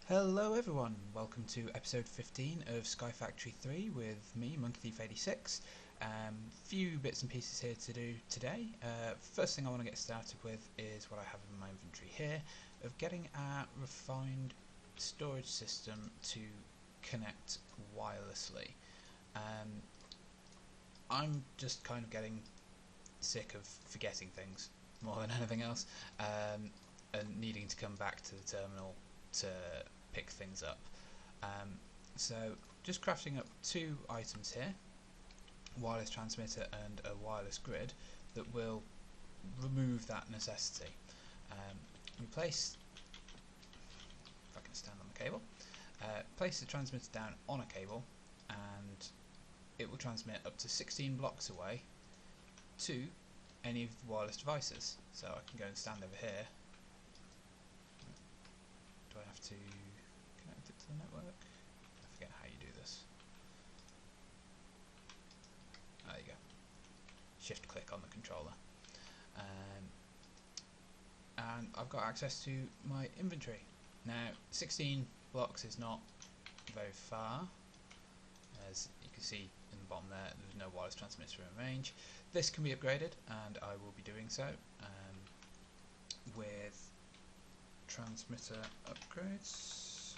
Hello everyone, welcome to episode 15 of Sky Factory 3 with me, Monkey Thief 86. Few bits and pieces here to do today. First thing I want to get started with is what I have in my inventory here, of getting our refined storage system to connect wirelessly. I'm just kind of getting sick of forgetting things more than anything else, and needing to come back to the terminal to pick things up. So just crafting up two items here, wireless transmitter and a wireless grid, that will remove that necessity. We place, if I can stand on the cable, place the transmitter down on a cable and it will transmit up to 16 blocks away to any of the wireless devices. So I can go and stand over here. Do I have to connect it to the network? I forget how you do this. There you go. Shift click on the controller. And I've got access to my inventory. Now 16 blocks is not very far. As you can see in the bottom there, there's no wireless transmitter in range. This can be upgraded, and I will be doing so with transmitter upgrades.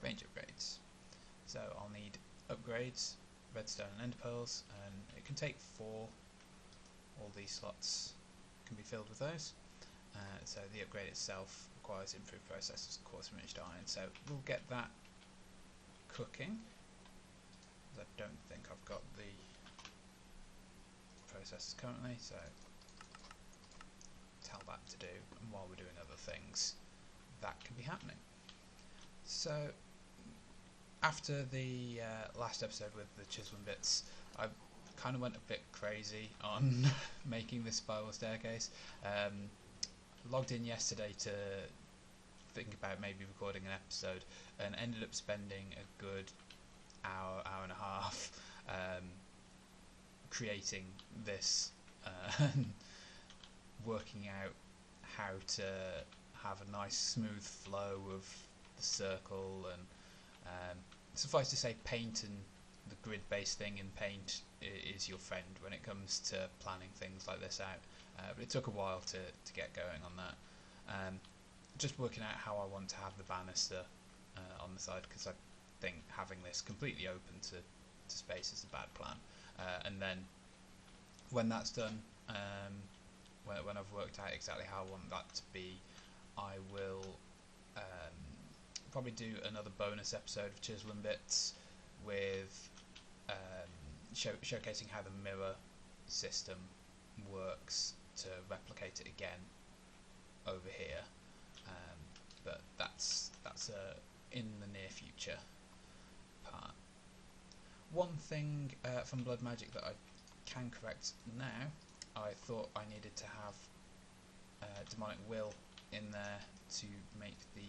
Range upgrades. So I'll need upgrades, redstone and ender pearls, and it can take 4. All these slots can be filled with those. So the upgrade itself requires improved processors, quartz enriched iron. So we'll get that cooking. I don't think I've got the processors currently, so tell that to do, and while we're doing other things, that can be happening. So after the last episode with the chiseling bits, I kind of went a bit crazy on making this spiral staircase. Logged in yesterday to think about maybe recording an episode, and ended up spending a good hour and a half creating this, working out how to have a nice smooth flow of the circle, and suffice to say, paint and the grid based thing in paint is your friend when it comes to planning things like this out. But it took a while to get going on that. Just working out how I want to have the banister on the side, because I think having this completely open to space is a bad plan. And then when that's done, when I've worked out exactly how I want that to be, I will probably do another bonus episode of chiseling bits with showcasing how the mirror system works to replicate it again over here, but that's in the near future part. One thing from Blood Magic that I can correct now, I thought I needed to have Demonic Will in there to make the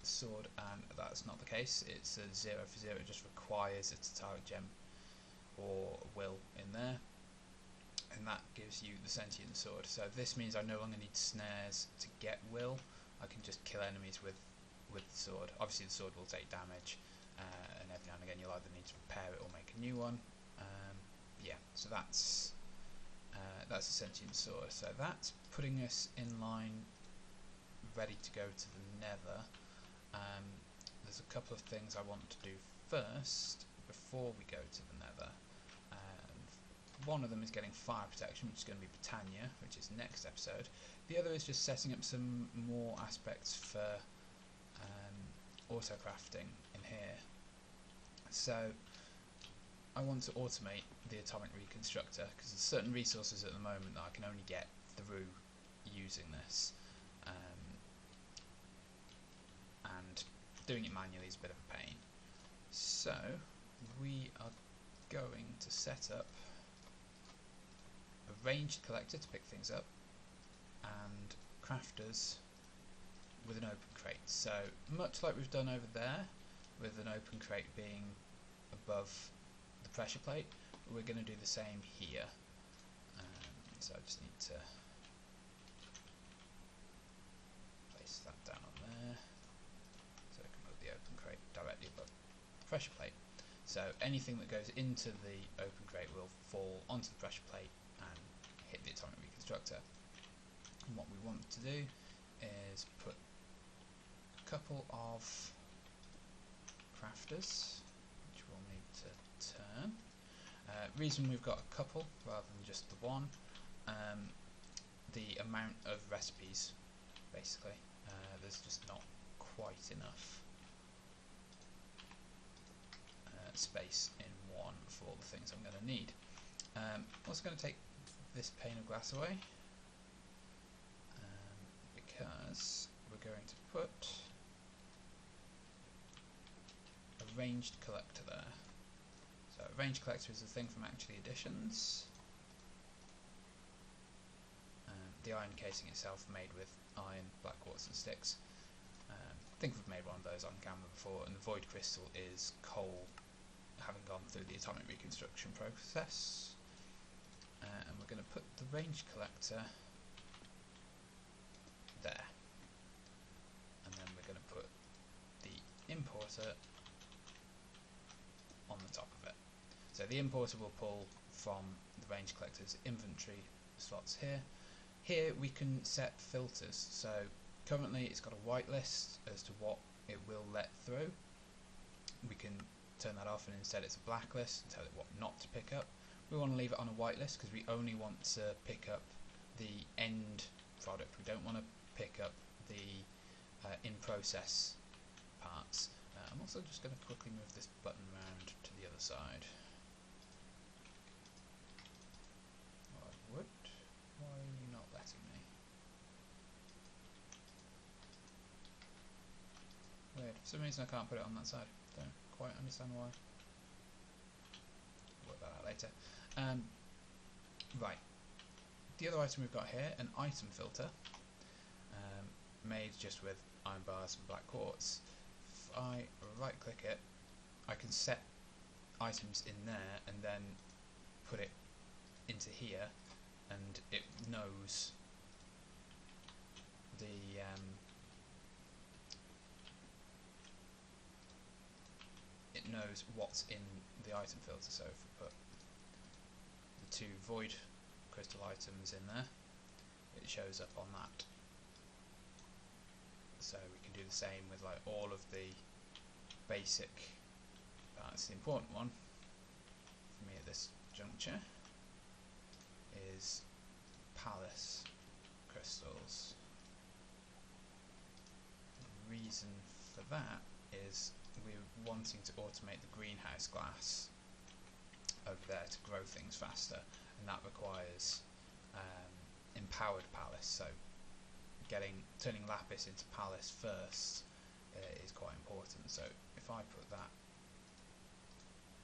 sword, and that's not the case. It's a 0 for 0, it just requires a target gem or will in there, and that gives you the sentient sword. So this means I no longer need snares to get will. I can just kill enemies with the sword. Obviously the sword will take damage, and every now and again you'll either need to repair it or make a new one. Yeah, so that's a sentient sword. So that's putting us in line, ready to go to the Nether. There's a couple of things I want to do first before we go to the Nether. One of them is getting fire protection, which is going to be Britannia, which is next episode. The other is just setting up some more aspects for auto crafting in here. So I want to automate the Atomic Reconstructor, because there's certain resources at the moment that I can only get through using this, and doing it manually is a bit of a pain. So we are going to set up a ranged collector to pick things up, and crafters with an open crate. So much like we've done over there, with an open crate being above the pressure plate, we're going to do the same here. So I just need to pressure plate. So anything that goes into the open crate will fall onto the pressure plate and hit the Atomic Reconstructor. And what we want to do is put a couple of crafters, which we'll need to turn. Reason we've got a couple rather than just the one, the amount of recipes, basically, there's just not quite enough space in one for all the things I'm going to need. I'm also going to take this pane of glass away because we're going to put a ranged collector there. So a ranged collector is a thing from Actually Editions. The iron casing itself made with iron, black quartz and sticks. I think we've made one of those on camera before, and the void crystal is coal having gone through the atomic reconstruction process. And we're going to put the range collector there, and then we're going to put the importer on the top of it. So the importer will pull from the range collector's inventory slots here. Here we can set filters, so currently it's got a whitelist as to what it will let through. We can turn that off and instead it's a blacklist and tell it what not to pick up. We want to leave it on a whitelist because we only want to pick up the end product. We don't want to pick up the in-process parts. I'm also just going to quickly move this button around to the other side. Oh, I would. Why are you not letting me? Weird. For some reason I can't put it on that side. Don't quite understand why. Work that out later. Right. The other item we've got here, an item filter, made just with iron bars and black quartz. If I right click it, I can set items in there and then put it into here, and it knows the what's in the item filter. So if we put the two void crystal items in there, it shows up on that. So we can do the same with like all of the basic parts. The important one for me at this juncture is palace crystals. The reason for that is we're wanting to automate the greenhouse glass over there to grow things faster, and that requires empowered palace. So turning lapis into palace first is quite important. So if I put that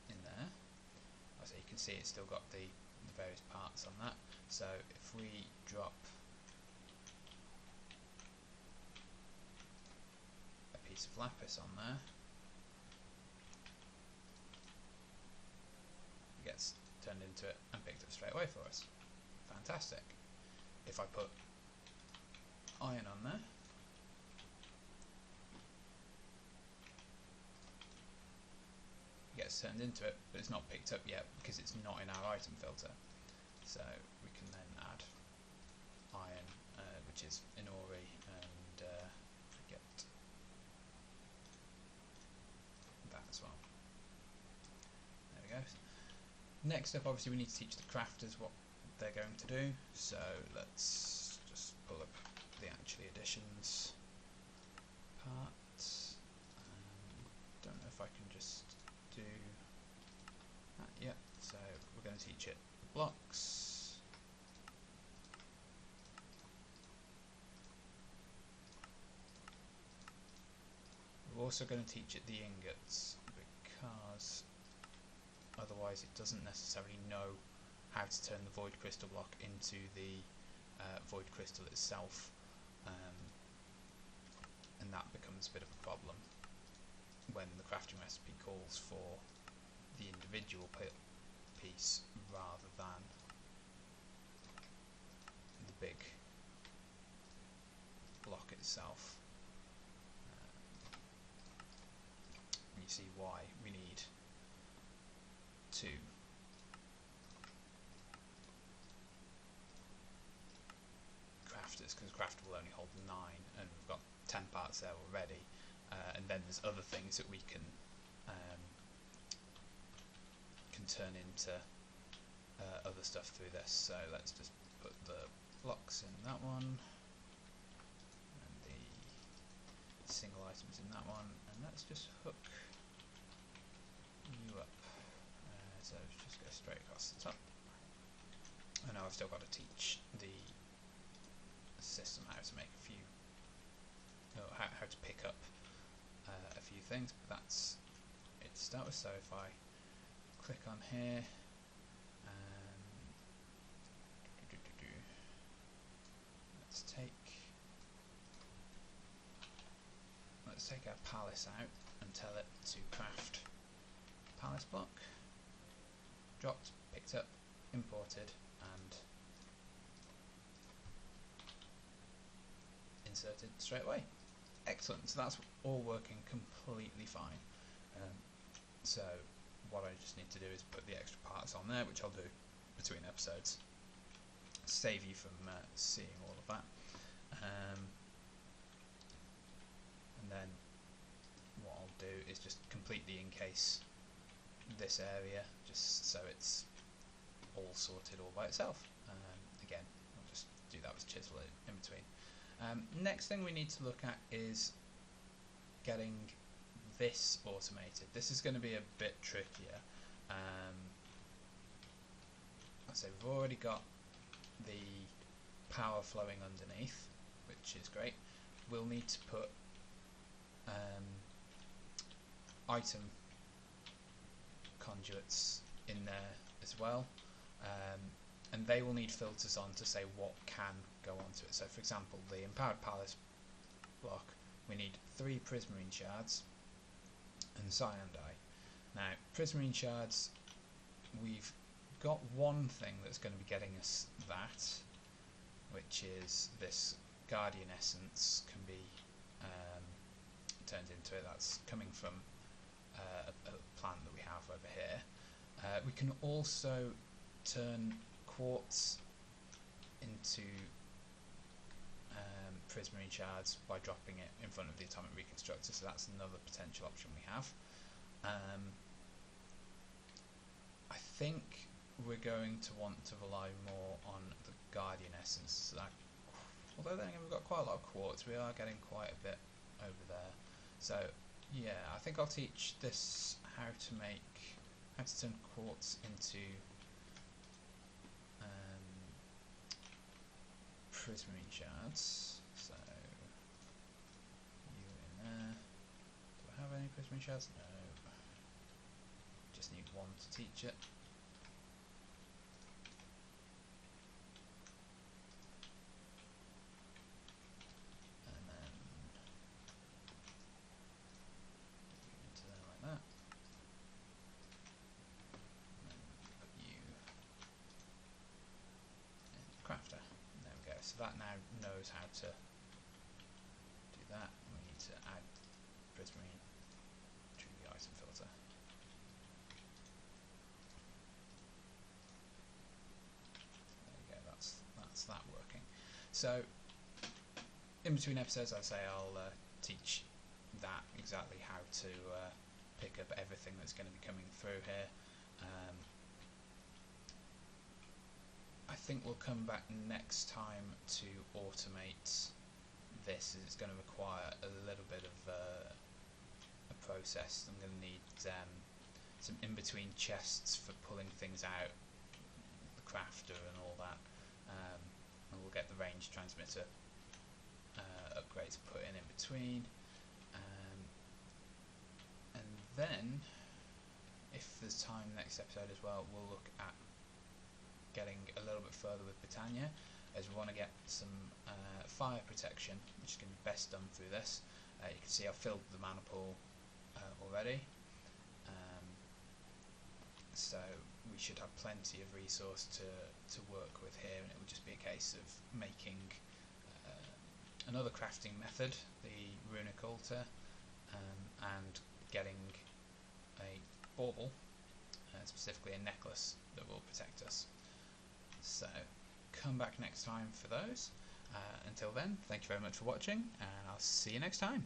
in there, so you can see it's still got the various parts on that. So if we drop a piece of lapis on there, it gets turned into it and picked up straight away for us. Fantastic. If I put iron on there, it gets turned into it, but it's not picked up yet because it's not in our item filter. So we can then add iron, which is inori, and get that as well. There we go. Next up, obviously, we need to teach the crafters what they're going to do. So let's just pull up the Actually Editions part. Don't know if I can just do that yet. So we're going to teach it blocks. We're also going to teach it the ingots, because otherwise it doesn't necessarily know how to turn the void crystal block into the void crystal itself, and that becomes a bit of a problem when the crafting recipe calls for the individual piece rather than the big block itself. You see why we need 2 crafters, because crafter will only hold 9 and we've got 10 parts there already, and then there's other things that we can turn into other stuff through this. So let's just put the blocks in that one and the single items in that one, and let's just hook you up. So just go straight across the top. I know I've still got to teach the system how to make a few, how to pick up a few things, but that's it to start with. So if I click on here, let's take our palace out and tell it to craft palace block. Dropped, picked up, imported, and inserted straight away. Excellent. So that's all working completely fine. So what I just need to do is put the extra parts on there, which I'll do between episodes, save you from seeing all of that. And then what I'll do is just completely encase this area, just so it's all sorted all by itself. Again, I'll just do that with chisel in between. Next thing we need to look at is getting this automated. This is going to be a bit trickier. I say we've already got the power flowing underneath, which is great. We'll need to put item conduits in there as well, and they will need filters on to say what can go onto it. So for example, the empowered palace block, we need 3 prismarine shards and cyan dye. Now prismarine shards, we've got one thing that's going to be getting us that, which is this guardian essence can be turned into it. That's coming from a plant that we have over here. We can also turn quartz into prismarine shards by dropping it in front of the Atomic Reconstructor, so that's another potential option we have. I think we're going to want to rely more on the guardian essence. Although then again we've got quite a lot of quartz, we are getting quite a bit over there. So yeah, I think I'll teach this how to turn quartz into prismarine shards. So you in there. Do I have any prismarine shards? No. Just need one to teach it. And then into there like that. And then put you in the crafter. There we go. So that now knows how to do that. We need to add prismarine to the item filter. There we go. That's that working. So in between episodes, I say I'll teach that exactly how to pick up everything that's going to be coming through here. I think we'll come back next time to automate this, as it's going to require a little bit of a process. I'm going to need some in-between chests for pulling things out, the crafter and all that, and we'll get the range transmitter upgrades put in between, and then if there's time next episode as well, we'll look at getting a little bit further with Britannia, as we want to get some fire protection, which is going to be best done through this. You can see I've filled the mana pool already, so we should have plenty of resource to work with here, and it will just be a case of making another crafting method, the runic altar, and getting a bauble, specifically a necklace that will protect us. So come back next time for those. Until then, thank you very much for watching, and I'll see you next time.